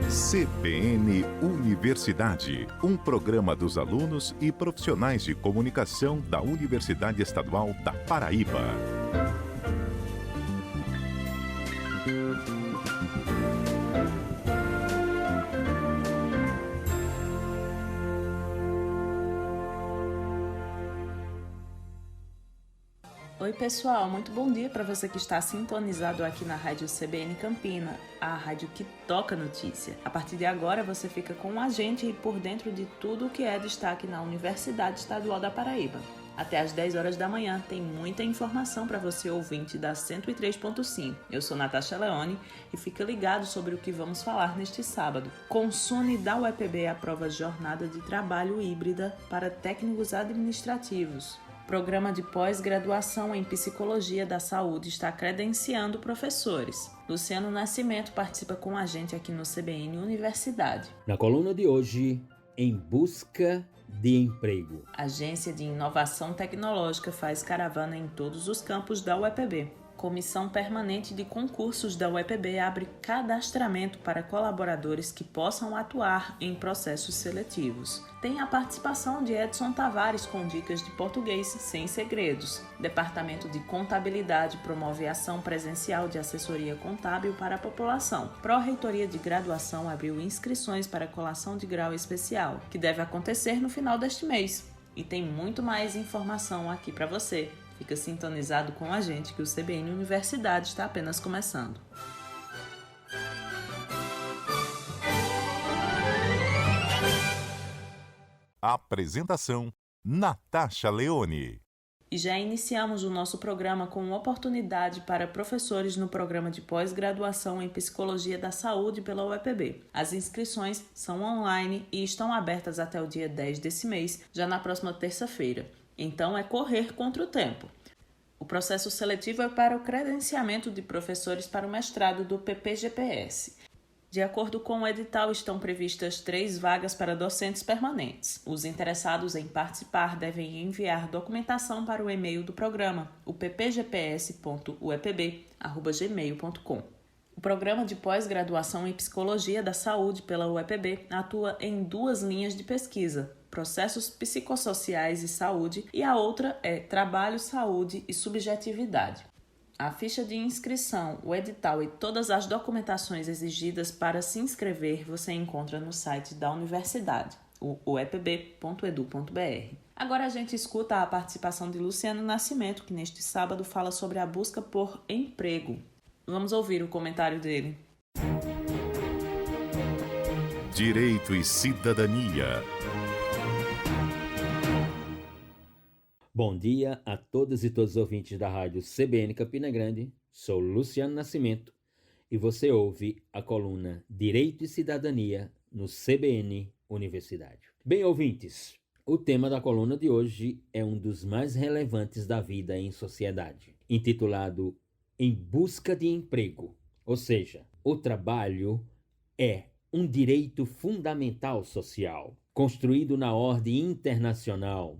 CBN Universidade, um programa dos alunos e profissionais de comunicação da Universidade Estadual da Paraíba. Oi pessoal, muito bom dia para você que está sintonizado aqui na Rádio CBN Campina, a rádio que toca notícia. A partir de agora você fica com a gente e por dentro de tudo o que é destaque na Universidade Estadual da Paraíba. Até às 10 horas da manhã tem muita informação para você ouvinte da 103.5. Eu sou Natasha Leone e fica ligado sobre o que vamos falar neste sábado. Consune da UEPB aprova jornada de trabalho híbrida para técnicos administrativos. Programa de pós-graduação em Psicologia da Saúde está credenciando professores. Luciano Nascimento participa com a gente aqui no CBN Universidade. Na coluna de hoje, em busca de emprego. A Agência de Inovação Tecnológica faz caravana em todos os campos da UEPB. Comissão Permanente de Concursos da UEPB abre cadastramento para colaboradores que possam atuar em processos seletivos. Tem a participação de Edson Tavares com dicas de português sem segredos. Departamento de Contabilidade promove ação presencial de assessoria contábil para a população. Pró-Reitoria de Graduação abriu inscrições para colação de grau especial, que deve acontecer no final deste mês. E tem muito mais informação aqui para você. Fica sintonizado com a gente que o CBN Universidade está apenas começando. Apresentação: Natasha Leone. E já iniciamos o nosso programa com oportunidade para professores no programa de pós-graduação em Psicologia da Saúde pela UEPB. As inscrições são online e estão abertas até o dia 10 desse mês, já na próxima terça-feira. Então é correr contra o tempo. O processo seletivo é para o credenciamento de professores para o mestrado do PPGPS. De acordo com o edital, estão previstas 3 vagas para docentes permanentes. Os interessados em participar devem enviar documentação para o e-mail do programa, o ppgps.uepb@gmail.com. O programa de pós-graduação em Psicologia da Saúde pela UEPB atua em 2 linhas de pesquisa: processos psicossociais e saúde, e a outra é trabalho, saúde e subjetividade. A ficha de inscrição, o edital e todas as documentações exigidas para se inscrever você encontra no site da universidade, o uepb.edu.br. Agora a gente escuta a participação de Luciano Nascimento, que neste sábado fala sobre a busca por emprego. Vamos ouvir o comentário dele. Direito e Cidadania. Bom dia a todas e todos os ouvintes da rádio CBN Campina Grande. Sou Luciano Nascimento e você ouve a coluna Direito e Cidadania no CBN Universidade. Bem, ouvintes, o tema da coluna de hoje é um dos mais relevantes da vida em sociedade, intitulado Em Busca de Emprego, ou seja, o trabalho é um direito fundamental social, construído na ordem internacional,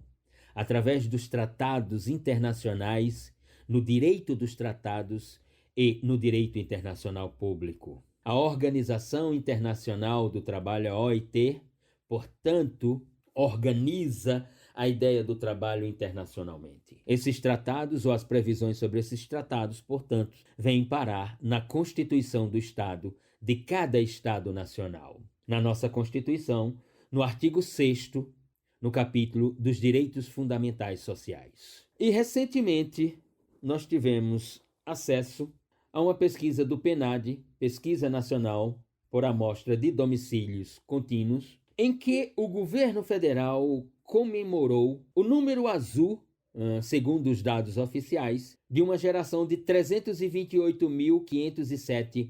através dos tratados internacionais, no direito dos tratados e no direito internacional público. A Organização Internacional do Trabalho, a OIT, portanto, organiza a ideia do trabalho internacionalmente. Esses tratados ou as previsões sobre esses tratados, portanto, vêm parar na Constituição do Estado de cada Estado nacional. Na nossa Constituição, no artigo 6º, no capítulo dos Direitos Fundamentais Sociais. E recentemente nós tivemos acesso a uma pesquisa do PNAD, Pesquisa Nacional por Amostra de Domicílios Contínuos, em que o governo federal comemorou o número azul, segundo os dados oficiais, de uma geração de 328.507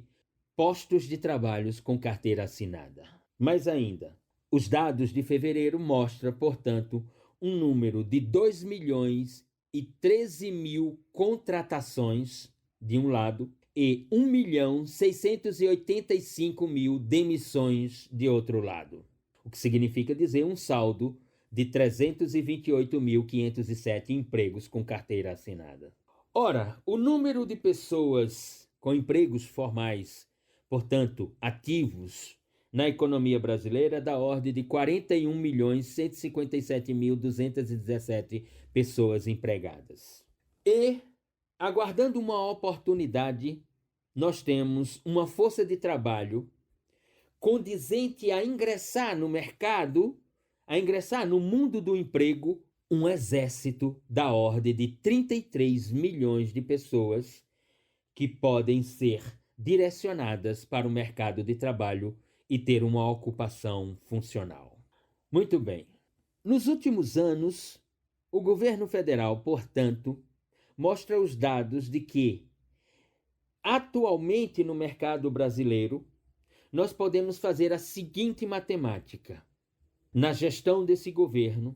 postos de trabalhos com carteira assinada. Mais ainda, os dados de fevereiro mostram, portanto, um número de 2.013.000 contratações, de um lado, e 1.685.000 demissões, de outro lado. O que significa dizer um saldo de 328.507 empregos com carteira assinada. Ora, o número de pessoas com empregos formais, portanto, ativos, na economia brasileira da ordem de 41.157.217 pessoas empregadas. E, aguardando uma oportunidade, nós temos uma força de trabalho condizente a ingressar no mercado, a ingressar no mundo do emprego, um exército da ordem de 33 milhões de pessoas que podem ser direcionadas para o mercado de trabalho e ter uma ocupação funcional. Muito bem. Nos últimos anos, o governo federal, portanto, mostra os dados de que, atualmente no mercado brasileiro, nós podemos fazer a seguinte matemática. Na gestão desse governo,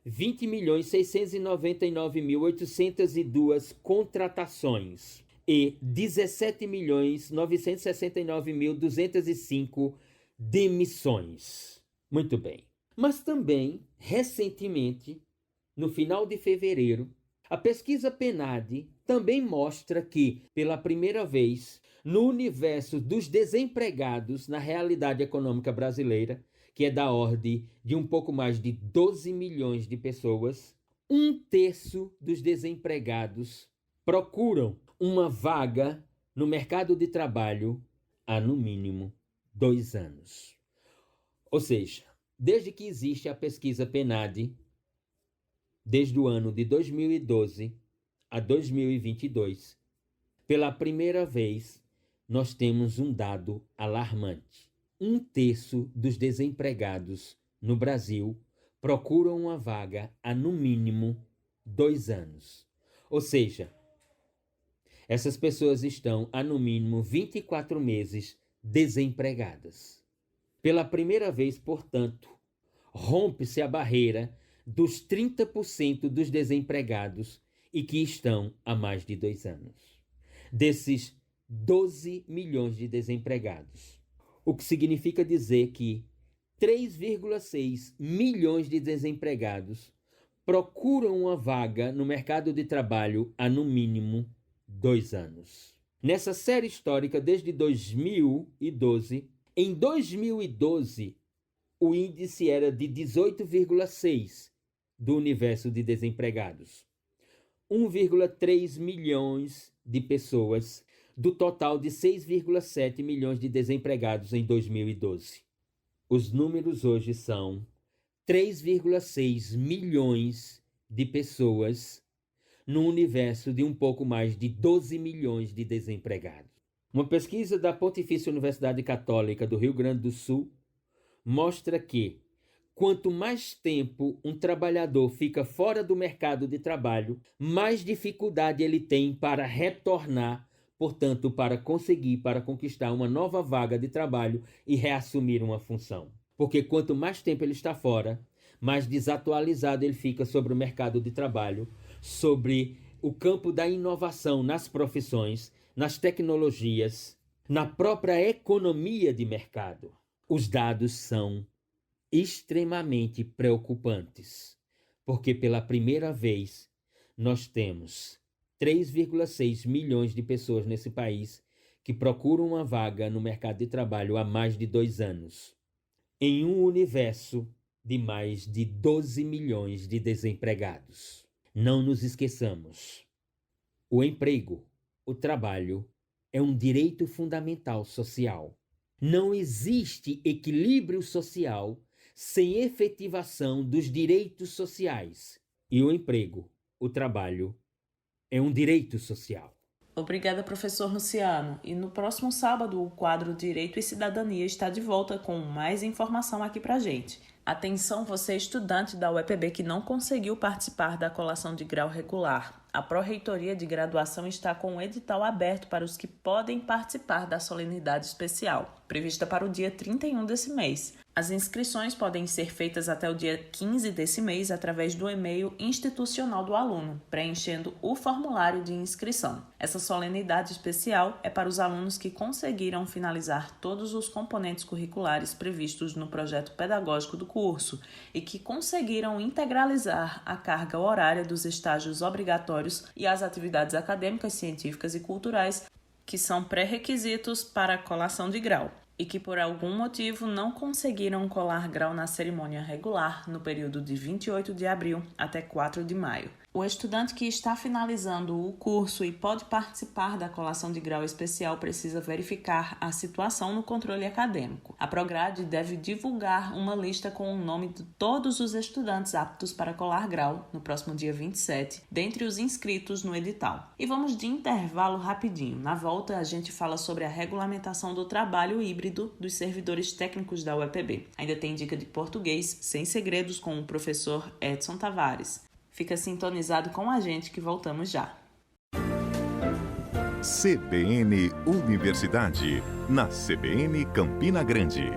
20.699.802 contratações e 17.969.205 demissões. Muito bem. Mas também, recentemente, no final de fevereiro, a pesquisa PNAD também mostra que, pela primeira vez, no universo dos desempregados na realidade econômica brasileira, que é da ordem de um pouco mais de 12 milhões de pessoas, 1/3 dos desempregados procuram uma vaga no mercado de trabalho há, no mínimo, 2 anos. Ou seja, desde que existe a pesquisa PNAD, desde o ano de 2012 a 2022, pela primeira vez, nós temos um dado alarmante. 1/3 dos desempregados no Brasil procuram uma vaga há, no mínimo, 2 anos. Ou seja, essas pessoas estão há, no mínimo, 24 meses desempregadas. Pela primeira vez, portanto, rompe-se a barreira dos 30% dos desempregados e que estão há mais de 2 anos. Desses 12 milhões de desempregados, o que significa dizer que 3,6 milhões de desempregados procuram uma vaga no mercado de trabalho há, no mínimo, 2 anos. Nessa série histórica, desde 2012, em 2012, o índice era de 18,6 do universo de desempregados. 1,3 milhões de pessoas do total de 6,7 milhões de desempregados em 2012. Os números hoje são 3,6 milhões de pessoas no universo de um pouco mais de 12 milhões de desempregados. Uma pesquisa da Pontifícia Universidade Católica do Rio Grande do Sul mostra que, quanto mais tempo um trabalhador fica fora do mercado de trabalho, mais dificuldade ele tem para retornar, portanto, para conquistar uma nova vaga de trabalho e reassumir uma função. Porque quanto mais tempo ele está fora, mais desatualizado ele fica sobre o mercado de trabalho, sobre o campo da inovação nas profissões, nas tecnologias, na própria economia de mercado. Os dados são extremamente preocupantes, porque pela primeira vez nós temos 3,6 milhões de pessoas nesse país que procuram uma vaga no mercado de trabalho há mais de 2 anos, em um universo de mais de 12 milhões de desempregados. Não nos esqueçamos, o emprego, o trabalho, é um direito fundamental social. Não existe equilíbrio social sem efetivação dos direitos sociais. E o emprego, o trabalho, é um direito social. Obrigada, professor Luciano. E no próximo sábado, o quadro Direito e Cidadania está de volta com mais informação aqui pra gente. Atenção, você estudante da UEPB que não conseguiu participar da colação de grau regular. A Pró-Reitoria de Graduação está com o edital aberto para os que podem participar da solenidade especial, prevista para o dia 31 desse mês. As inscrições podem ser feitas até o dia 15 desse mês através do e-mail institucional do aluno, preenchendo o formulário de inscrição. Essa solenidade especial é para os alunos que conseguiram finalizar todos os componentes curriculares previstos no projeto pedagógico do curso e que conseguiram integralizar a carga horária dos estágios obrigatórios e as atividades acadêmicas, científicas e culturais que são pré-requisitos para a colação de grau. e que por algum motivo não conseguiram colar grau na cerimônia regular no período de 28 de abril até 4 de maio. O estudante que está finalizando o curso e pode participar da colação de grau especial precisa verificar a situação no controle acadêmico. A Prograde deve divulgar uma lista com o nome de todos os estudantes aptos para colar grau no próximo dia 27, dentre os inscritos no edital. E vamos de intervalo rapidinho. Na volta, a gente fala sobre a regulamentação do trabalho híbrido dos servidores técnicos da UEPB. Ainda tem dica de português sem segredos com o professor Edson Tavares. Fica sintonizado com a gente que voltamos já. CBN Universidade, na CBN Campina Grande.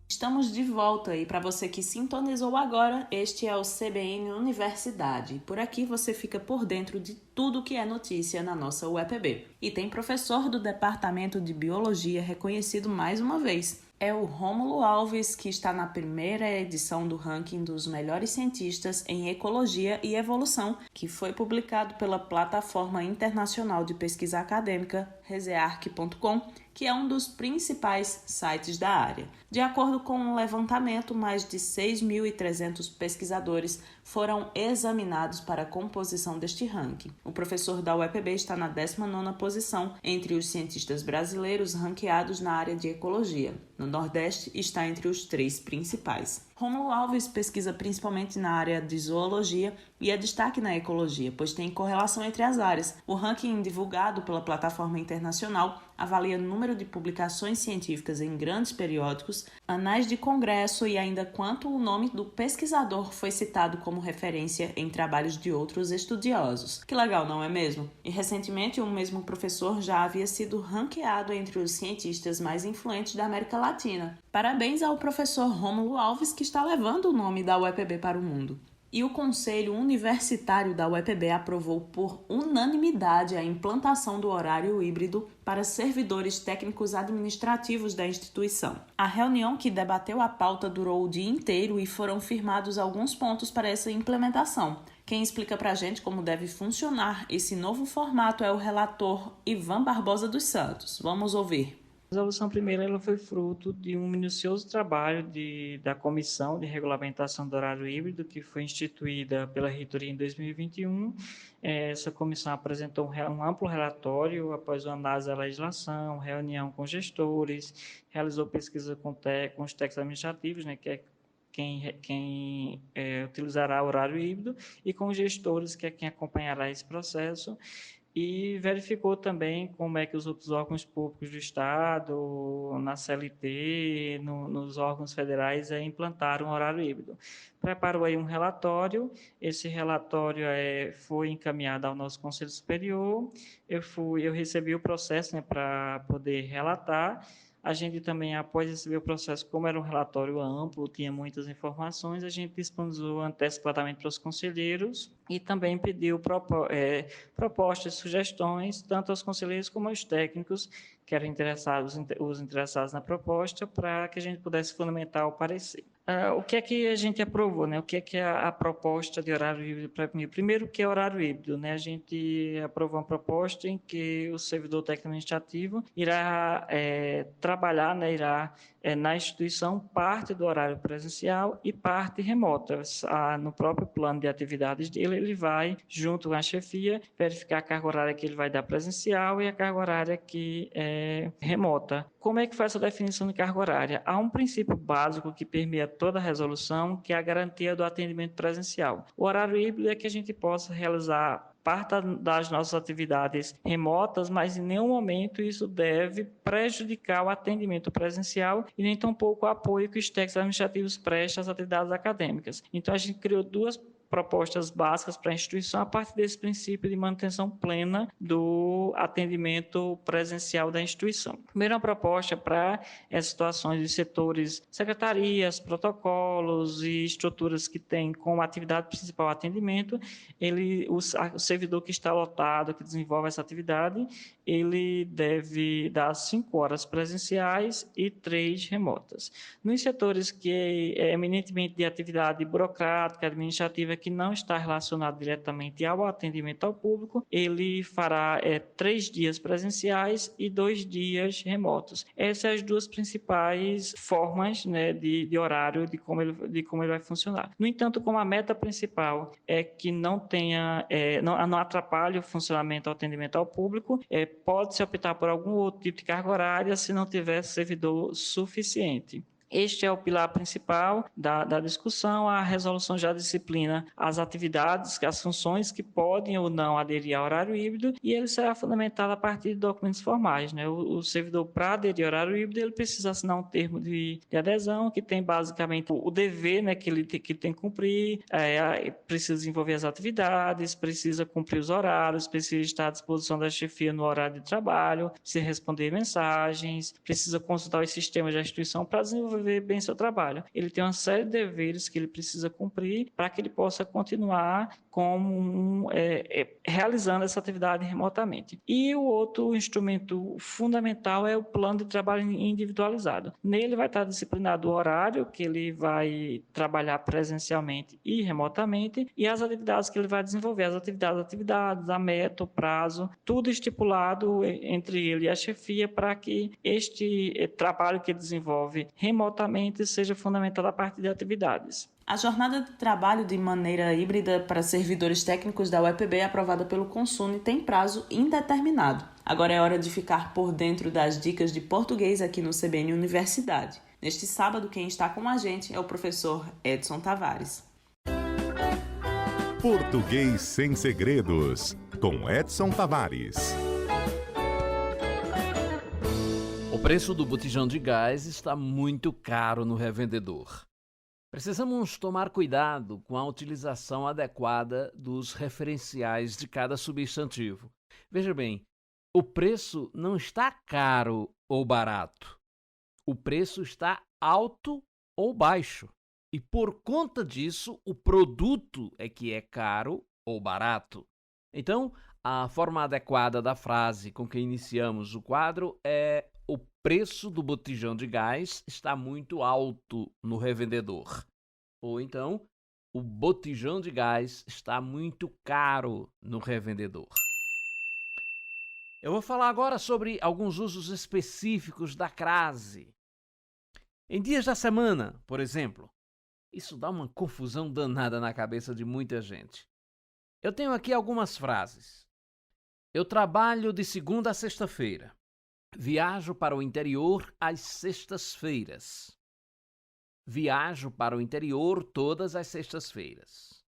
Estamos de volta e para você que sintonizou agora, este é o CBN Universidade. Por aqui você fica por dentro de tudo que é notícia na nossa UEPB. E tem professor do Departamento de Biologia reconhecido mais uma vez. É o Rômulo Alves, que está na primeira edição do ranking dos melhores cientistas em ecologia e evolução, que foi publicado pela Plataforma Internacional de Pesquisa Acadêmica, research.com, que é um dos principais sites da área. De acordo com um levantamento, mais de 6.300 pesquisadores foram examinados para a composição deste ranking. O professor da UEPB está na 19ª posição entre os cientistas brasileiros ranqueados na área de ecologia. No Nordeste, está entre os 3 principais. Rômulo Alves pesquisa principalmente na área de zoologia e é destaque na ecologia, pois tem correlação entre as áreas. O ranking divulgado pela plataforma internacional avalia o número de publicações científicas em grandes periódicos, anais de congresso e ainda quanto o nome do pesquisador foi citado como referência em trabalhos de outros estudiosos. Que legal, não é mesmo? E recentemente, um mesmo professor já havia sido ranqueado entre os cientistas mais influentes da América Latina. Parabéns ao professor Rômulo Alves, que está levando o nome da UEPB para o mundo. E o Conselho Universitário da UEPB aprovou por unanimidade a implantação do horário híbrido para servidores técnicos administrativos da instituição. A reunião que debateu a pauta durou o dia inteiro e foram firmados alguns pontos para essa implementação. Quem explica para a gente como deve funcionar esse novo formato é o relator Ivan Barbosa dos Santos. Vamos ouvir. A resolução primeira ela foi fruto de um minucioso trabalho da Comissão de Regulamentação do Horário Híbrido, que foi instituída pela reitoria em 2021. Essa comissão apresentou um amplo relatório após uma análise da legislação, reunião com gestores, realizou pesquisa com os técnicos administrativos, né, que é quem utilizará o horário híbrido, e com os gestores, que é quem acompanhará esse processo, e verificou também como é que os outros órgãos públicos do Estado, na CLT, nos órgãos federais, implantaram o horário híbrido. Preparou aí um relatório, esse relatório foi encaminhado ao nosso Conselho Superior, eu recebi o processo, né, para poder relatar. A gente também, após receber o processo, como era um relatório amplo, tinha muitas informações, a gente disponibilizou antecipadamente para os conselheiros e também pediu propostas, sugestões, tanto aos conselheiros como aos técnicos que eram os interessados na proposta, para que a gente pudesse fundamentar o parecer. O que é que a gente aprovou, né? O que é que é a proposta de horário híbrido para mim? Primeiro, o que é horário híbrido, né? A gente aprovou uma proposta em que o servidor técnico administrativo irá trabalhar, né? Na instituição, parte do horário presencial e parte remota. No próprio plano de atividades dele, ele vai, junto com a chefia, verificar a carga horária que ele vai dar presencial e a carga horária que é remota. Como é que faz essa definição de carga horária? Há um princípio básico que permeia toda a resolução, que é a garantia do atendimento presencial. O horário híbrido é que a gente possa realizar parte das nossas atividades remotas, mas em nenhum momento isso deve prejudicar o atendimento presencial e nem tampouco o apoio que os técnicos administrativos prestam às atividades acadêmicas. Então, a gente criou 2 propostas básicas para a instituição a partir desse princípio de manutenção plena do atendimento presencial da instituição. Primeiro, uma proposta para as situações de setores, secretarias, protocolos e estruturas que têm como atividade principal atendimento, o servidor que está lotado, que desenvolve essa atividade, ele deve dar 5 horas presenciais e 3 remotas. Nos setores que é eminentemente de atividade burocrática, administrativa, que não está relacionado diretamente ao atendimento ao público, ele fará 3 dias presenciais e 2 dias remotos. Essas são as duas principais formas, né, de horário, de como ele vai funcionar. No entanto, como a meta principal é que não atrapalhe o funcionamento do atendimento ao público, pode-se optar por algum outro tipo de carga horária se não tiver servidor suficiente. Este é o pilar principal da discussão. A resolução já disciplina as atividades, as funções que podem ou não aderir ao horário híbrido, e ele será fundamentado a partir de documentos formais, né? O servidor, para aderir ao horário híbrido, ele precisa assinar um termo de adesão, que tem basicamente o dever, né, que ele tem que cumprir, precisa desenvolver as atividades, precisa cumprir os horários, precisa estar à disposição da chefia no horário de trabalho, precisa responder mensagens, precisa consultar os sistemas da instituição para desenvolver bem seu trabalho. Ele tem uma série de deveres que ele precisa cumprir para que ele possa continuar realizando essa atividade remotamente. E o outro instrumento fundamental é o plano de trabalho individualizado. Nele vai estar disciplinado o horário que ele vai trabalhar presencialmente e remotamente, e as atividades que ele vai desenvolver, as atividades, a meta, o prazo, tudo estipulado entre ele e a chefia para que este trabalho que ele desenvolve remotamente seja fundamentado a partir de atividades. A jornada de trabalho de maneira híbrida para servidores técnicos da UEPB, aprovada pelo Consune, tem prazo indeterminado. Agora é hora de ficar por dentro das dicas de português aqui no CBN Universidade. Neste sábado, quem está com a gente é o professor Edson Tavares. Português sem segredos, com Edson Tavares. O preço do botijão de gás está muito caro no revendedor. Precisamos tomar cuidado com a utilização adequada dos referenciais de cada substantivo. Veja bem, o preço não está caro ou barato. O preço está alto ou baixo. E por conta disso, o produto é que é caro ou barato. Então, a forma adequada da frase com que iniciamos o quadro é: o preço do botijão de gás está muito alto no revendedor. Ou então, o botijão de gás está muito caro no revendedor. Eu vou falar agora sobre alguns usos específicos da crase. Em dias da semana, por exemplo, isso dá uma confusão danada na cabeça de muita gente. Eu tenho aqui algumas frases. Eu trabalho de segunda a sexta-feira. Viajo para o interior às sextas-feiras. Viajo para o interior todas as sextas-feiras.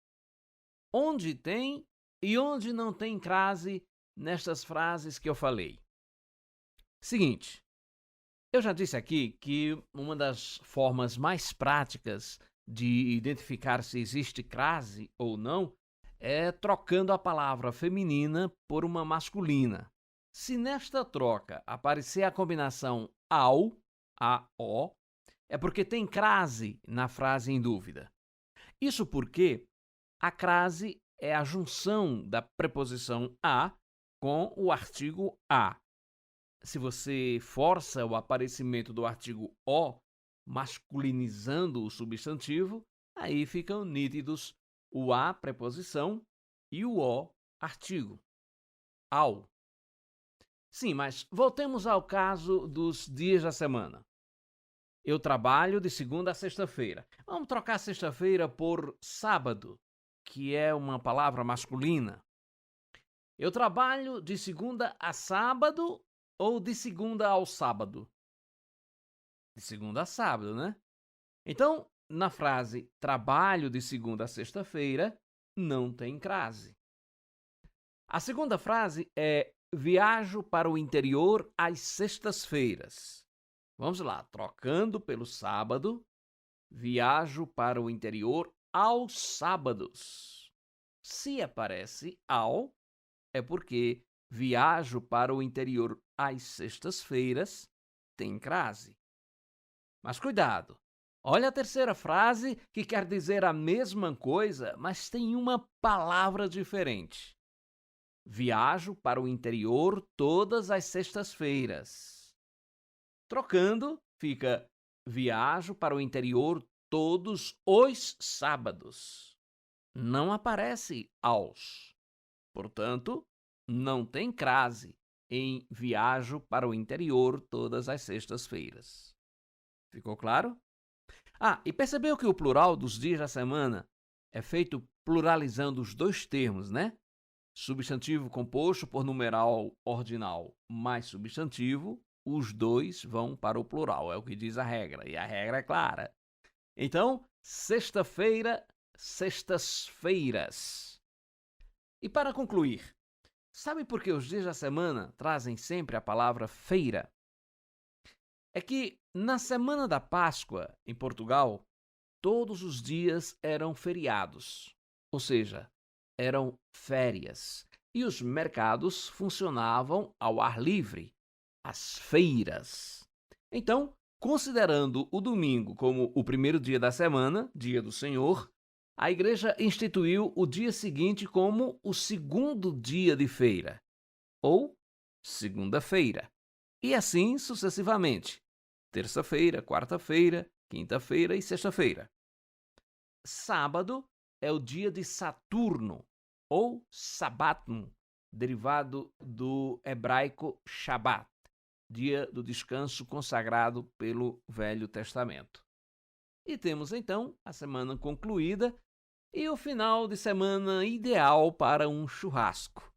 Onde tem e onde não tem crase nestas frases que eu falei? Seguinte, eu já disse aqui que uma das formas mais práticas de identificar se existe crase ou não é trocando a palavra feminina por uma masculina. Se nesta troca aparecer a combinação ao, a-o, é porque tem crase na frase em dúvida. Isso porque a crase é a junção da preposição a com o artigo a. Se você força o aparecimento do artigo o, masculinizando o substantivo, aí ficam nítidos o a, preposição, e o o, artigo. Ao. Sim, mas voltemos ao caso dos dias da semana. Eu trabalho de segunda a sexta-feira. Vamos trocar sexta-feira por sábado, que é uma palavra masculina. Eu trabalho de segunda a sábado ou de segunda ao sábado? De segunda a sábado, né? Então, na frase trabalho de segunda a sexta-feira, não tem crase. A segunda frase é viajo para o interior às sextas-feiras. Vamos lá, trocando pelo sábado, viajo para o interior aos sábados. Se aparece ao, é porque viajo para o interior às sextas-feiras, tem crase. Mas cuidado, olha a terceira frase que quer dizer a mesma coisa, mas tem uma palavra diferente. Viajo para o interior todas as sextas-feiras. Trocando, fica viajo para o interior todos os sábados. não aparece aos. Portanto, não tem crase em viajo para o interior todas as sextas-feiras. Ficou claro? E percebeu que o plural dos dias da semana é feito pluralizando os dois termos, né? Substantivo composto por numeral ordinal mais substantivo, os dois vão para o plural, é o que diz a regra, e a regra é clara. Então, sexta-feira, sextas-feiras. E para concluir, sabe por que os dias da semana trazem sempre a palavra feira? É que na semana da Páscoa, em Portugal, todos os dias eram feriados, ou seja, eram férias, e os mercados funcionavam ao ar livre, as feiras. Então, considerando o domingo como o primeiro dia da semana, dia do Senhor, a igreja instituiu o dia seguinte como o segundo dia de feira, ou segunda-feira, e assim sucessivamente, terça-feira, quarta-feira, quinta-feira e sexta-feira. Sábado é o dia de Saturno, ou Sabatum, derivado do hebraico Shabat, dia do descanso consagrado pelo Velho Testamento. E temos então a semana concluída e o final de semana ideal para um churrasco,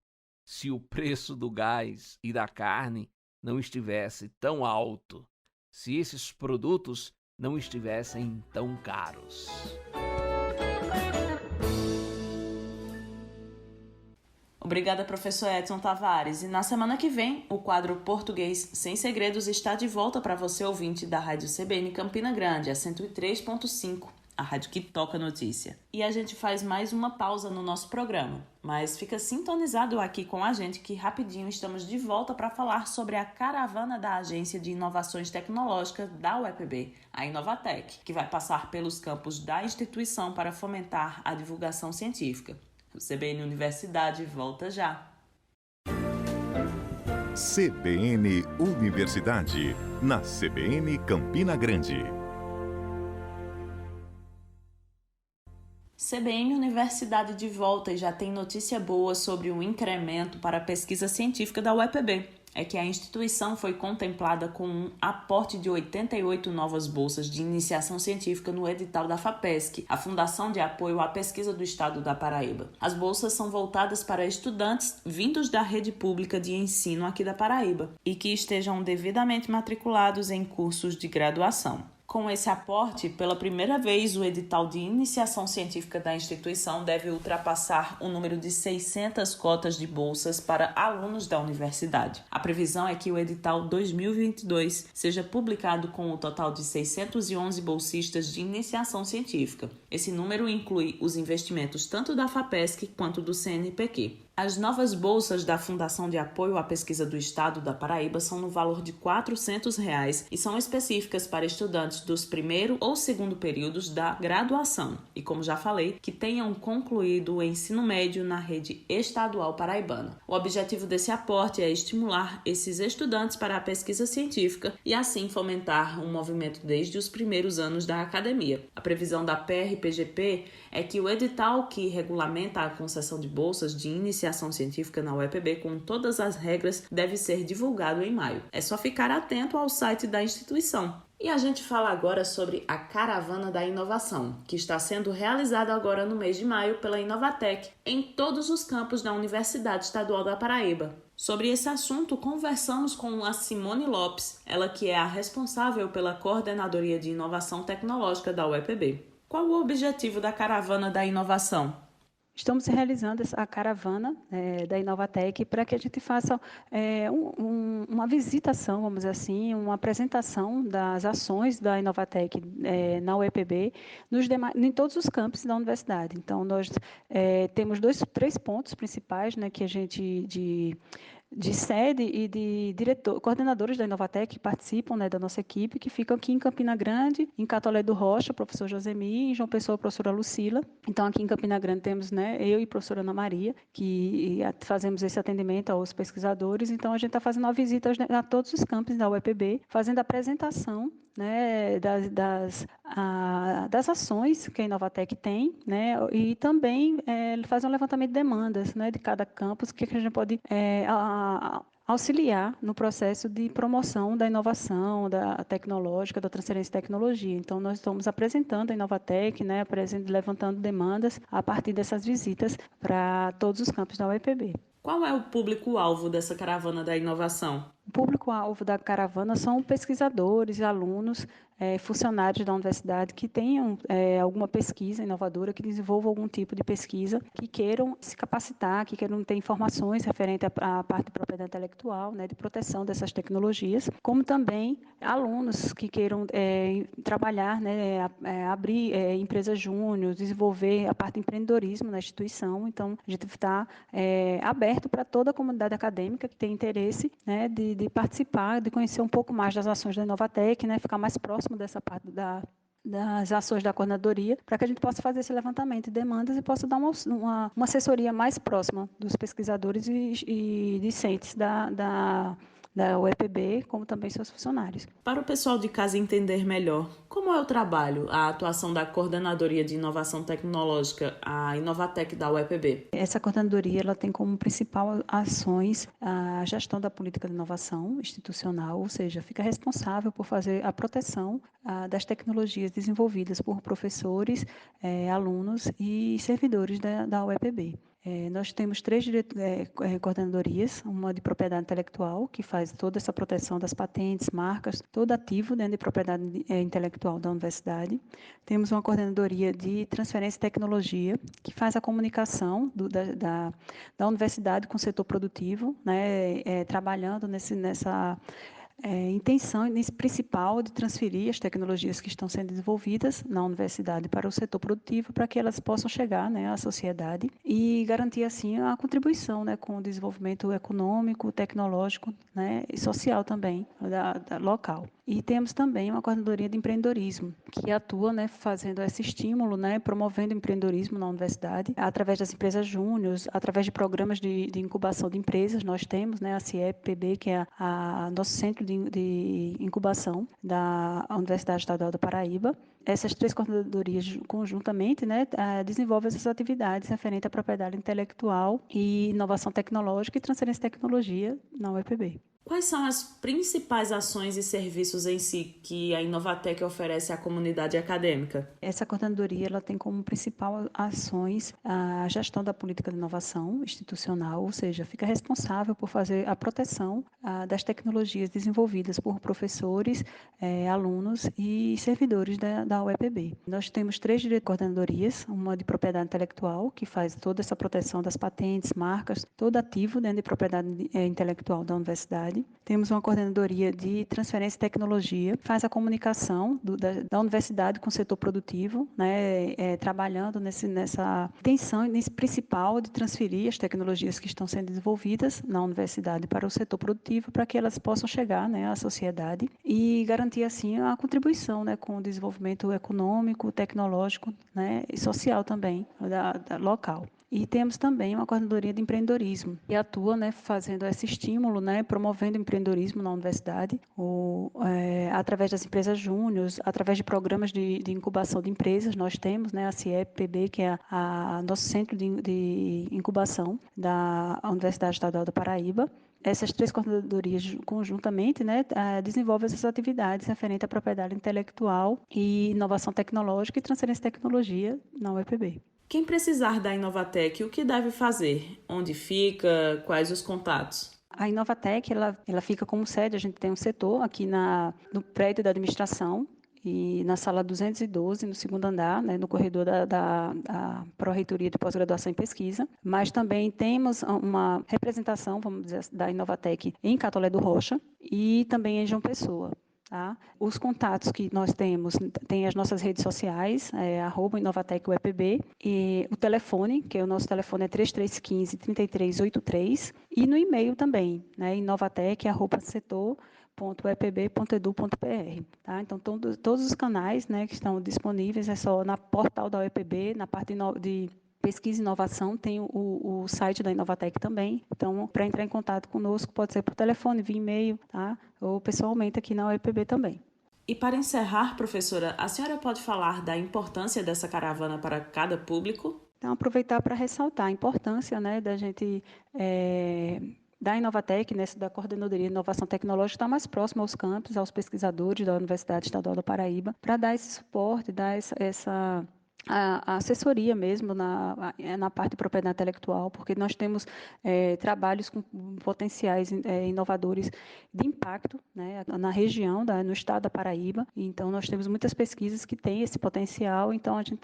se o preço do gás e da carne não estivesse tão alto, se esses produtos não estivessem tão caros. Obrigada, professor Edson Tavares. E na semana que vem, o quadro Português Sem Segredos está de volta para você, ouvinte da Rádio CBN Campina Grande, a 103.5, a rádio que toca notícia. E a gente faz mais uma pausa no nosso programa, mas fica sintonizado aqui com a gente que rapidinho estamos de volta para falar sobre a caravana da Agência de Inovações Tecnológicas da UEPB, a Inovatec, que vai passar pelos campos da instituição para fomentar a divulgação científica. O CBN Universidade volta já. CBN Universidade, na CBN Campina Grande. CBN Universidade de volta e já tem notícia boa sobre o incremento para a pesquisa científica da UEPB. É que a instituição foi contemplada com um aporte de 88 novas bolsas de iniciação científica no edital da FAPESC, a Fundação de Apoio à Pesquisa do Estado da Paraíba. As bolsas são voltadas para estudantes vindos da rede pública de ensino aqui da Paraíba e que estejam devidamente matriculados em cursos de graduação. Com esse aporte, pela primeira vez, o edital de iniciação científica da instituição deve ultrapassar o número de 600 cotas de bolsas para alunos da universidade. A previsão é que o edital 2022 seja publicado com o total de 611 bolsistas de iniciação científica. Esse número inclui os investimentos tanto da FAPESC quanto do CNPq. As novas bolsas da Fundação de Apoio à Pesquisa do Estado da Paraíba são no valor de R$ 400 e são específicas para estudantes dos primeiro ou segundo períodos da graduação e, como já falei, que tenham concluído o ensino médio na rede estadual paraibana. O objetivo desse aporte é estimular esses estudantes para a pesquisa científica e assim fomentar um movimento desde os primeiros anos da academia. A previsão da PRPGP é que o edital que regulamenta a concessão de bolsas de iniciação científica na UEPB com todas as regras deve ser divulgado em maio. É só ficar atento ao site da instituição. E a gente fala agora sobre a Caravana da Inovação, que está sendo realizada agora no mês de maio pela Inovatec em todos os campos da Universidade Estadual da Paraíba. Sobre esse assunto, conversamos com a Simone Lopes, ela que é a responsável pela Coordenadoria de Inovação Tecnológica da UEPB. Qual o objetivo da Caravana da Inovação? Estamos realizando a caravana da Inovatec para que a gente faça uma visitação, vamos dizer assim, uma apresentação das ações da Inovatec na UEPB em todos os campos da universidade. Então, nós temos três pontos principais, né, que a gente de sede e de coordenadores da Inovatec que participam, né, da nossa equipe, que ficam aqui em Campina Grande, em Catolé do Rocha, o professor Josemi, e em João Pessoa, a professora Lucila. Então, aqui em Campina Grande temos, né, eu e a professora Ana Maria, que fazemos esse atendimento aos pesquisadores. Então, a gente está fazendo uma visita a todos os campos da UEPB, fazendo a apresentação né, das ações que a Inovatec tem, né, e também fazer um levantamento de demandas, né, de cada campus, que a gente pode auxiliar no processo de promoção da inovação, da tecnológica, da transferência de tecnologia. Então, nós estamos apresentando a Inovatec, né, levantando demandas a partir dessas visitas para todos os campos da UEPB. Qual é o público-alvo dessa caravana da inovação? O público-alvo da caravana são pesquisadores, alunos, funcionários da universidade que tenham alguma pesquisa inovadora, que desenvolvam algum tipo de pesquisa, que queiram se capacitar, que queiram ter informações referentes à parte de propriedade intelectual, né, de proteção dessas tecnologias, como também alunos que queiram trabalhar, né, abrir empresas júnior, desenvolver a parte de empreendedorismo na instituição. Então, a gente está aberto para toda a comunidade acadêmica que tem interesse, né, de participar, de conhecer um pouco mais das ações da Inovatec, né, ficar mais próximo dessa parte das ações da coordenadoria, para que a gente possa fazer esse levantamento de demandas e possa dar uma assessoria mais próxima dos pesquisadores e discentes da UEPB, como também seus funcionários. Para o pessoal de casa entender melhor, como é o trabalho, a atuação da Coordenadoria de Inovação Tecnológica, a Inovatec da UEPB? Essa coordenadoria ela tem como principal ações a gestão da política de inovação institucional, ou seja, fica responsável por fazer a proteção das tecnologias desenvolvidas por professores, alunos e servidores da UEPB. Nós temos 3 coordenadorias, uma de propriedade intelectual, que faz toda essa proteção das patentes, marcas, todo ativo dentro de propriedade intelectual da universidade. Temos uma coordenadoria de transferência de tecnologia, que faz a comunicação da universidade com o setor produtivo, né, trabalhando nessa intenção principal de transferir as tecnologias que estão sendo desenvolvidas na universidade para o setor produtivo, para que elas possam chegar, né, à sociedade e garantir, assim, a contribuição, né, com o desenvolvimento econômico, tecnológico, né, e social também, local. E temos também uma coordenadoria de empreendedorismo, que atua, né, fazendo esse estímulo, né, promovendo o empreendedorismo na universidade, através das empresas júniores, através de programas de incubação de empresas. Nós temos, né, a CIEP-PB, que é nosso centro de incubação da Universidade Estadual da Paraíba. Essas 3 coordenadorias conjuntamente, né, desenvolvem essas atividades referentes à propriedade intelectual e inovação tecnológica e transferência de tecnologia na UEPB. Quais são as principais ações e serviços em si que a Inovatec oferece à comunidade acadêmica? Essa coordenadoria ela tem como principal ações a gestão da política de inovação institucional, ou seja, fica responsável por fazer a proteção das tecnologias desenvolvidas por professores, alunos e servidores da UEPB. Nós temos 3 coordenadorias, uma de propriedade intelectual, que faz toda essa proteção das patentes, marcas, todo ativo dentro de propriedade intelectual da universidade. Temos uma coordenadoria de transferência de tecnologia, que faz a comunicação da universidade com o setor produtivo, né, trabalhando nessa intenção principal de transferir as tecnologias que estão sendo desenvolvidas na universidade para o setor produtivo, para que elas possam chegar, né, à sociedade e garantir, assim, a contribuição, né, com o desenvolvimento econômico, tecnológico, né, e social também, local. E temos também uma coordenadoria de empreendedorismo, que atua, né, fazendo esse estímulo, né, promovendo o empreendedorismo na universidade, através das empresas júniores, através de programas de incubação de empresas. Nós temos, né, a CIEP-PB, que é nosso centro de incubação da Universidade Estadual da Paraíba. Essas 3 coordenadorias conjuntamente, né, desenvolvem essas atividades referentes à propriedade intelectual e inovação tecnológica e transferência de tecnologia na UEPB. Quem precisar da Inovatec, o que deve fazer? Onde fica? Quais os contatos? A Inovatec, ela fica como sede, a gente tem um setor aqui no prédio da administração, e na sala 212, no segundo andar, né, no corredor da Pró-Reitoria de Pós-Graduação em Pesquisa, mas também temos uma representação, vamos dizer, da Inovatec em Catolé do Rocha e também em João Pessoa. Tá? Os contatos que nós temos, tem as nossas redes sociais, @InovatecUEPB, e o telefone, que o nosso telefone é 3315-3383, e no e-mail também, né, inovatec@setor.uepb.edu.br. Tá? Então, todos os canais, né, que estão disponíveis, é só na portal da UEPB, na parte de pesquisa e inovação, tem o site da Inovatec também. Então, para entrar em contato conosco, pode ser por telefone, via e-mail, tá? Ou pessoalmente aqui na UEPB também. E para encerrar, professora, a senhora pode falar da importância dessa caravana para cada público? Então, aproveitar para ressaltar a importância, né, da gente, da Inovatec, da Coordenadoria de Inovação Tecnológica, estar mais próximo aos campos, aos pesquisadores da Universidade Estadual da Paraíba, para dar esse suporte, dar essa a assessoria mesmo na parte de propriedade intelectual, porque nós temos trabalhos com potenciais inovadores de impacto, né, na região, no estado da Paraíba. Então, nós temos muitas pesquisas que têm esse potencial, então a gente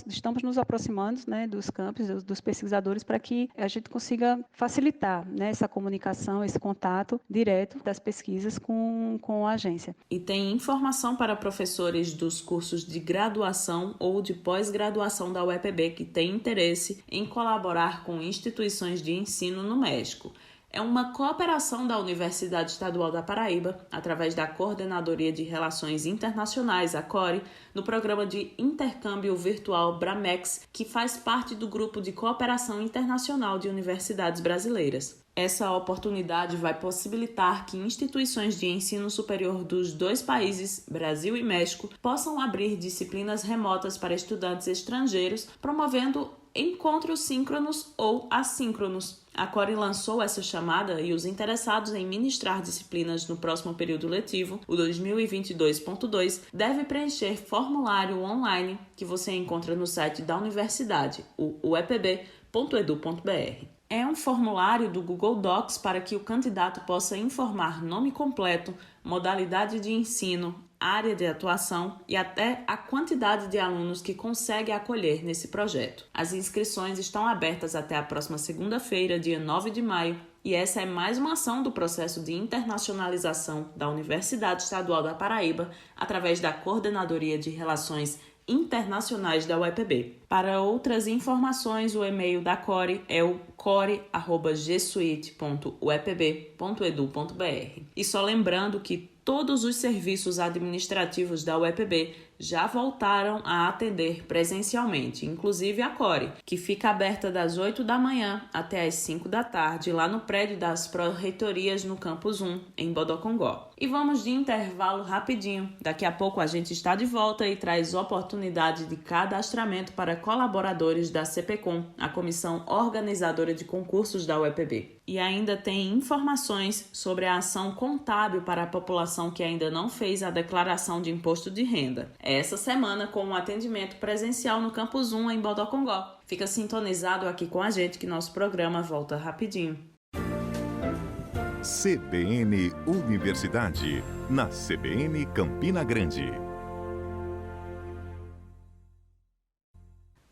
estamos nos aproximando, né, dos campos, dos pesquisadores, para que a gente consiga facilitar, né, essa comunicação, esse contato direto das pesquisas com a agência. E tem informação para professores dos cursos de graduação ou de pós-graduação da UEPB que têm interesse em colaborar com instituições de ensino no México. É uma cooperação da Universidade Estadual da Paraíba, através da Coordenadoria de Relações Internacionais, a CORE, no programa de intercâmbio virtual BRAMEX, que faz parte do Grupo de Cooperação Internacional de Universidades Brasileiras. Essa oportunidade vai possibilitar que instituições de ensino superior dos dois países, Brasil e México, possam abrir disciplinas remotas para estudantes estrangeiros, promovendo encontros síncronos ou assíncronos. A CORE lançou essa chamada e os interessados em ministrar disciplinas no próximo período letivo, o 2022.2, deve preencher formulário online que você encontra no site da universidade, o uepb.edu.br. É um formulário do Google Docs para que o candidato possa informar nome completo, modalidade de ensino, área de atuação e até a quantidade de alunos que consegue acolher nesse projeto. As inscrições estão abertas até a próxima segunda-feira, dia 9 de maio, e essa é mais uma ação do processo de internacionalização da Universidade Estadual da Paraíba através da Coordenadoria de Relações Internacionais da UEPB. Para outras informações, o e-mail da CORE é o core@jesuit.uepb.edu.br. E só lembrando que todos os serviços administrativos da UEPB já voltaram a atender presencialmente, inclusive a CORE, que fica aberta das 8 da manhã até as 5 da tarde, lá no prédio das Pró-Reitorias no Campus 1, em Bodocongó. E vamos de intervalo rapidinho. Daqui a pouco a gente está de volta e traz oportunidade de cadastramento para colaboradores da CPCOM, a comissão organizadora de concursos da UEPB. E ainda tem informações sobre a ação contábil para a população que ainda não fez a declaração de imposto de renda. Essa semana com um atendimento presencial no Campus 1 em Bodocongó. Fica sintonizado aqui com a gente que nosso programa volta rapidinho. CBN Universidade, na CBN Campina Grande.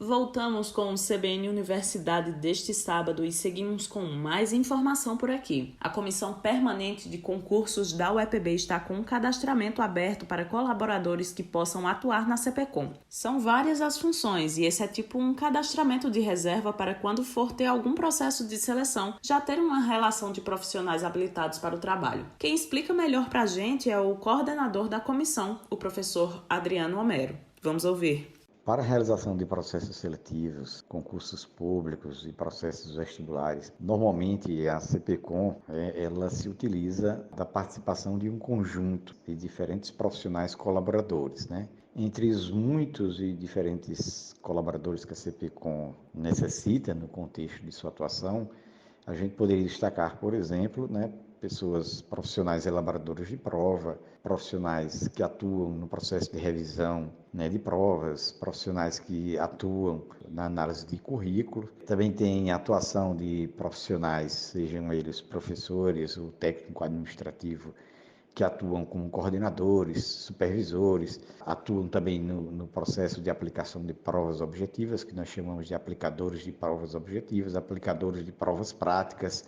Voltamos com o CBN Universidade deste sábado e seguimos com mais informação por aqui. A Comissão Permanente de Concursos da UEPB está com um cadastramento aberto para colaboradores que possam atuar na CPCOM. São várias as funções e esse é tipo um cadastramento de reserva para quando for ter algum processo de seleção, já ter uma relação de profissionais habilitados para o trabalho. Quem explica melhor para a gente é o coordenador da comissão, o professor Adriano Homero. Vamos ouvir. Para a realização de processos seletivos, concursos públicos e processos vestibulares, normalmente a CPCOM ela se utiliza da participação de um conjunto de diferentes profissionais colaboradores, né? Entre os muitos e diferentes colaboradores que a CPCOM necessita no contexto de sua atuação, a gente poderia destacar, por exemplo, né, pessoas profissionais elaboradores de prova, profissionais que atuam no processo de revisão, né, de provas, profissionais que atuam na análise de currículo. Também tem a atuação de profissionais, sejam eles professores ou técnico administrativo, que atuam como coordenadores, supervisores, atuam também no processo de aplicação de provas objetivas, que nós chamamos de aplicadores de provas objetivas, aplicadores de provas práticas,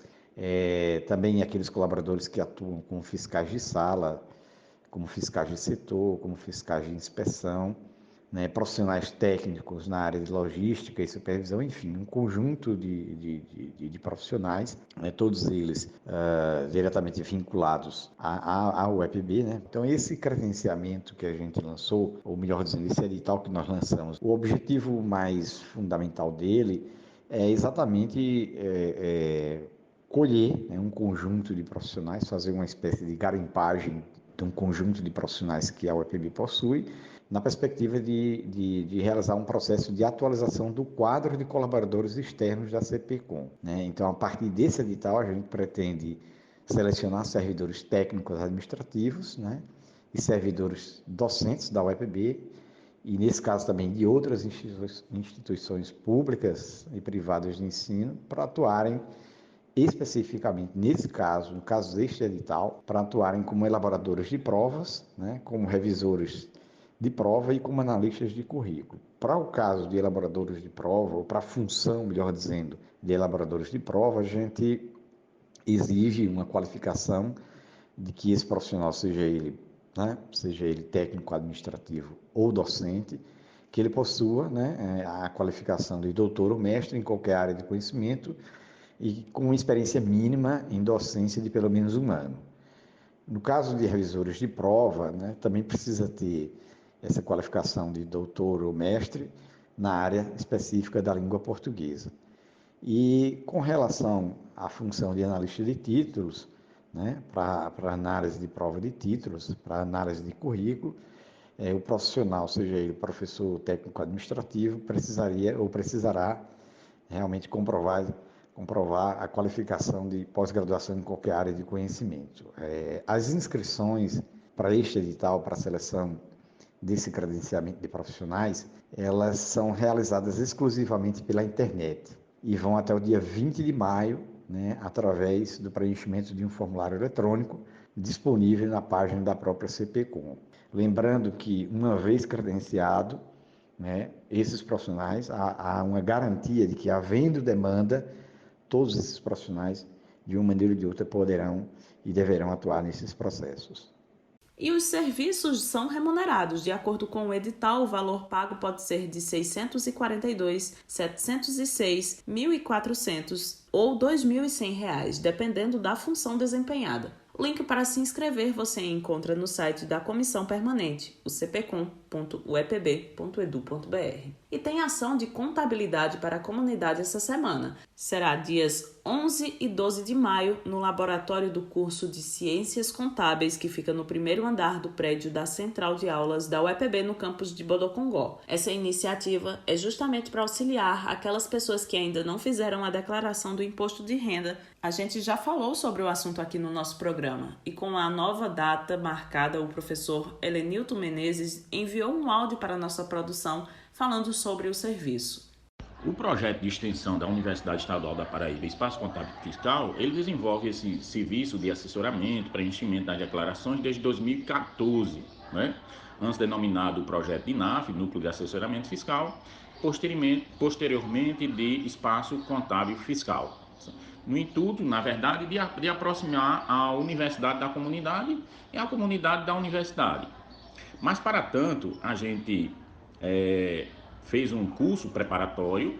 também aqueles colaboradores que atuam como fiscais de sala, como fiscais de setor, como fiscais de inspeção, né, profissionais técnicos na área de logística e supervisão, enfim, um conjunto de profissionais, né, todos eles diretamente vinculados à UEPB, né? Então, esse credenciamento que a gente lançou, ou melhor dizendo, esse edital que nós lançamos, o objetivo mais fundamental dele é exatamente colher, né, um conjunto de profissionais, fazer uma espécie de garimpagem um conjunto de profissionais que a UEPB possui, na perspectiva de realizar um processo de atualização do quadro de colaboradores externos da CPCom, né? Então, a partir desse edital, a gente pretende selecionar servidores técnicos administrativos, né? E servidores docentes da UEPB, e nesse caso também de outras instituições públicas e privadas de ensino, para atuarem especificamente, nesse caso, no caso deste edital, para atuarem como elaboradores de provas, né, como revisores de prova e como analistas de currículo. Para o caso de elaboradores de prova, ou para a função, melhor dizendo, de elaboradores de prova, a gente exige uma qualificação de que esse profissional, seja ele técnico, administrativo ou docente, que ele possua, né, a qualificação de doutor ou mestre em qualquer área de conhecimento e com uma experiência mínima em docência de pelo menos 1 ano. No caso de revisores de prova, né, também precisa ter essa qualificação de doutor ou mestre na área específica da língua portuguesa. E com relação à função de analista de títulos, né, para análise de prova de títulos, para análise de currículo, o profissional, seja ele professor técnico administrativo, precisará realmente comprovar a qualificação de pós-graduação em qualquer área de conhecimento. As inscrições para este edital, para a seleção desse credenciamento de profissionais, elas são realizadas exclusivamente pela internet e vão até o dia 20 de maio, né, através do preenchimento de um formulário eletrônico disponível na página da própria CPCom. Lembrando que, uma vez credenciado, né, esses profissionais, há uma garantia de que, havendo demanda, todos esses profissionais, de uma maneira ou de outra, poderão e deverão atuar nesses processos. E os serviços são remunerados. De acordo com o edital, o valor pago pode ser de R$ 642, R$ 706, R$ 1.400 ou R$ 2.100, dependendo da função desempenhada. O link para se inscrever você encontra no site da Comissão Permanente, o cpcom.uepb.edu.br. E tem ação de contabilidade para a comunidade essa semana. Será dias 11 e 12 de maio no laboratório do curso de Ciências Contábeis, que fica no primeiro andar do prédio da Central de Aulas da UEPB no campus de Bodocongó. Essa iniciativa é justamente para auxiliar aquelas pessoas que ainda não fizeram a declaração do imposto de renda. A gente já falou sobre o assunto aqui no nosso programa e com a nova data marcada, o professor Helenilton Menezes enviou um áudio para a nossa produção falando sobre o serviço. O projeto de extensão da Universidade Estadual da Paraíba, Espaço Contábil Fiscal, ele desenvolve esse serviço de assessoramento, preenchimento das declarações desde 2014, né? Antes denominado Projeto de NAF, Núcleo de Assessoramento Fiscal, posteriormente de Espaço Contábil Fiscal. No intuito, na verdade, de aproximar a universidade da comunidade e a comunidade da universidade. Mas, para tanto, a gente fez um curso preparatório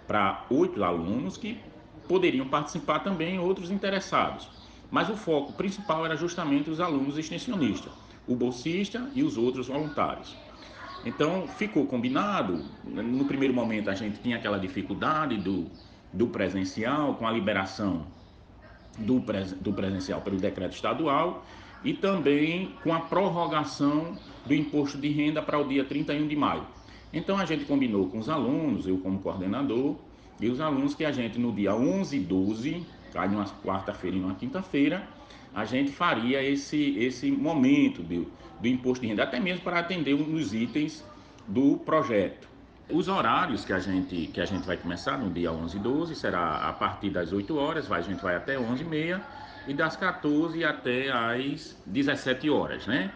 para 8 alunos que poderiam participar também, outros interessados. Mas o foco principal era justamente os alunos extensionistas, o bolsista e os outros voluntários. Então, ficou combinado. No primeiro momento, a gente tinha aquela dificuldade do presencial, com a liberação do presencial pelo decreto estadual e também com a prorrogação do imposto de renda para o dia 31 de maio. Então, a gente combinou com os alunos, eu como coordenador, e os alunos que a gente no dia 11 e 12, cai numa quarta-feira e numa quinta-feira, a gente faria esse momento do imposto de renda, até mesmo para atender os itens do projeto. Os horários que a gente vai começar no dia 11 e 12 será a partir das 8 horas, a gente vai até 11h30 e das 14 até as 17 horas, né?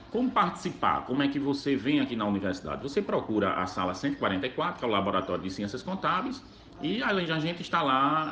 Como participar? Como é que você vem aqui na universidade? Você procura a sala 144, que é o Laboratório de Ciências Contábeis, e a gente está lá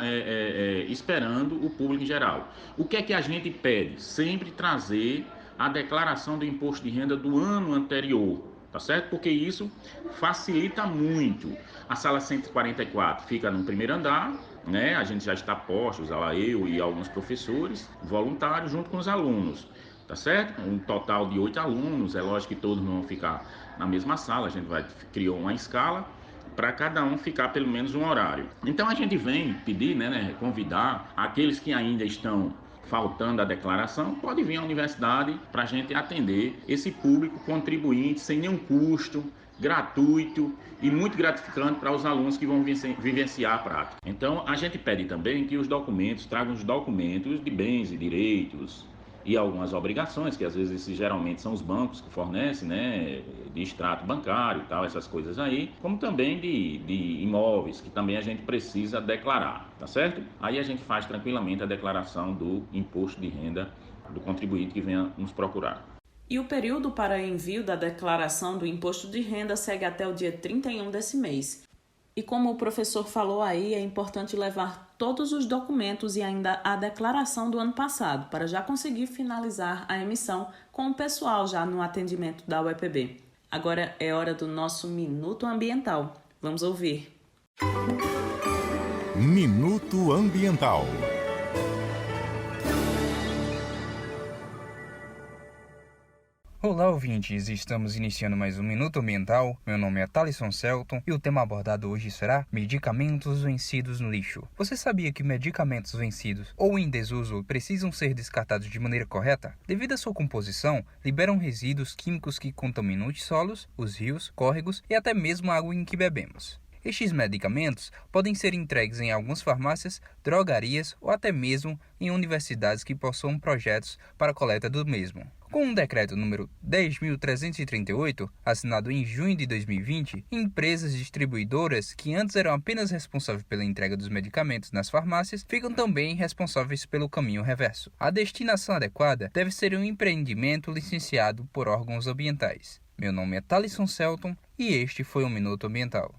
esperando o público em geral. O que é que a gente pede? Sempre trazer a declaração do imposto de renda do ano anterior, tá certo? Porque isso facilita muito. A sala 144 fica no primeiro andar, né? A gente já está postos, eu e alguns professores voluntários, junto com os alunos. Tá certo? Um total de 8 alunos, é lógico que todos não vão ficar na mesma sala, a gente criou uma escala para cada um ficar pelo menos um horário. Então a gente vem pedir, convidar aqueles que ainda estão faltando a declaração, pode vir à universidade para a gente atender esse público contribuinte sem nenhum custo, gratuito e muito gratificante para os alunos que vão vivenciar a prática. Então, a gente pede também que os documentos tragam os documentos de bens e direitos e algumas obrigações, que às vezes geralmente são os bancos que fornecem, né, de extrato bancário e tal, essas coisas aí, como também de imóveis, que também a gente precisa declarar, tá certo? Aí a gente faz tranquilamente a declaração do imposto de renda do contribuinte que venha nos procurar. E o período para envio da declaração do imposto de renda segue até o dia 31 desse mês. E como o professor falou aí, é importante levar todos os documentos e ainda a declaração do ano passado, para já conseguir finalizar a emissão com o pessoal já no atendimento da UEPB. Agora é hora do nosso Minuto Ambiental. Vamos ouvir. Minuto Ambiental. Olá, ouvintes! Estamos iniciando mais um Minuto Ambiental. Meu nome é Thalisson Celton e o tema abordado hoje será medicamentos vencidos no lixo. Você sabia que medicamentos vencidos ou em desuso precisam ser descartados de maneira correta? Devido à sua composição, liberam resíduos químicos que contaminam os solos, os rios, córregos e até mesmo a água em que bebemos. Estes medicamentos podem ser entregues em algumas farmácias, drogarias ou até mesmo em universidades que possuam projetos para a coleta do mesmo. Com o decreto número 10.338, assinado em junho de 2020, empresas distribuidoras que antes eram apenas responsáveis pela entrega dos medicamentos nas farmácias, ficam também responsáveis pelo caminho reverso. A destinação adequada deve ser um empreendimento licenciado por órgãos ambientais. Meu nome é Thalisson Celton e este foi o Minuto Ambiental.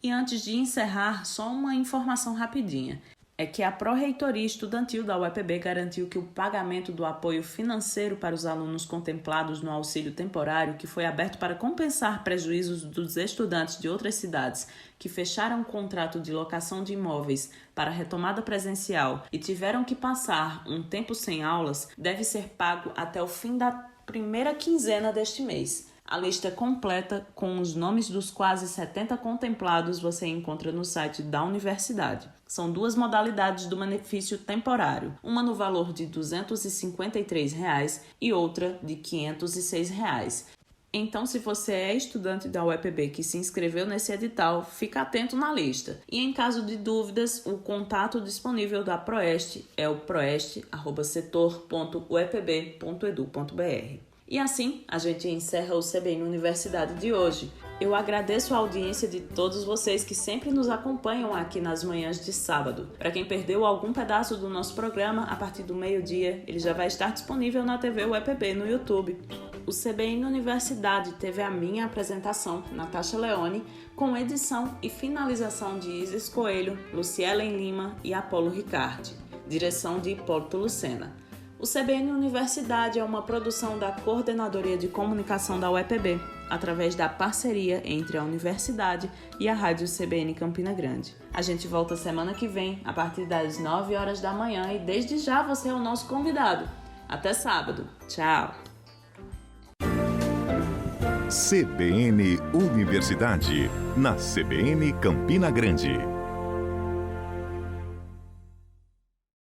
E antes de encerrar, só uma informação rapidinha. É que a Pró-Reitoria Estudantil da UEPB garantiu que o pagamento do apoio financeiro para os alunos contemplados no auxílio temporário, que foi aberto para compensar prejuízos dos estudantes de outras cidades que fecharam o contrato de locação de imóveis para retomada presencial e tiveram que passar um tempo sem aulas, deve ser pago até o fim da primeira quinzena deste mês. A lista completa com os nomes dos quase 70 contemplados você encontra no site da universidade. São duas modalidades do benefício temporário, uma no valor de R$ 253 e outra de R$ 506. Então, se você é estudante da UEPB que se inscreveu nesse edital, fica atento na lista. E em caso de dúvidas, o contato disponível da Proeste é o proeste@setor.uepb.edu.br. E assim, a gente encerra o CBN Universidade de hoje. Eu agradeço a audiência de todos vocês que sempre nos acompanham aqui nas manhãs de sábado. Para quem perdeu algum pedaço do nosso programa, a partir do meio-dia, ele já vai estar disponível na TV UEPB no YouTube. O CBN Universidade teve a minha apresentação, Natasha Leone, com edição e finalização de Isis Coelho, Lucielen Lima e Apolo Ricardi. Direção de Hipólito Lucena. O CBN Universidade é uma produção da Coordenadoria de Comunicação da UEPB, através da parceria entre a universidade e a Rádio CBN Campina Grande. A gente volta semana que vem, a partir das 9 horas da manhã, e desde já você é o nosso convidado. Até sábado. Tchau! CBN Universidade, na CBN Campina Grande.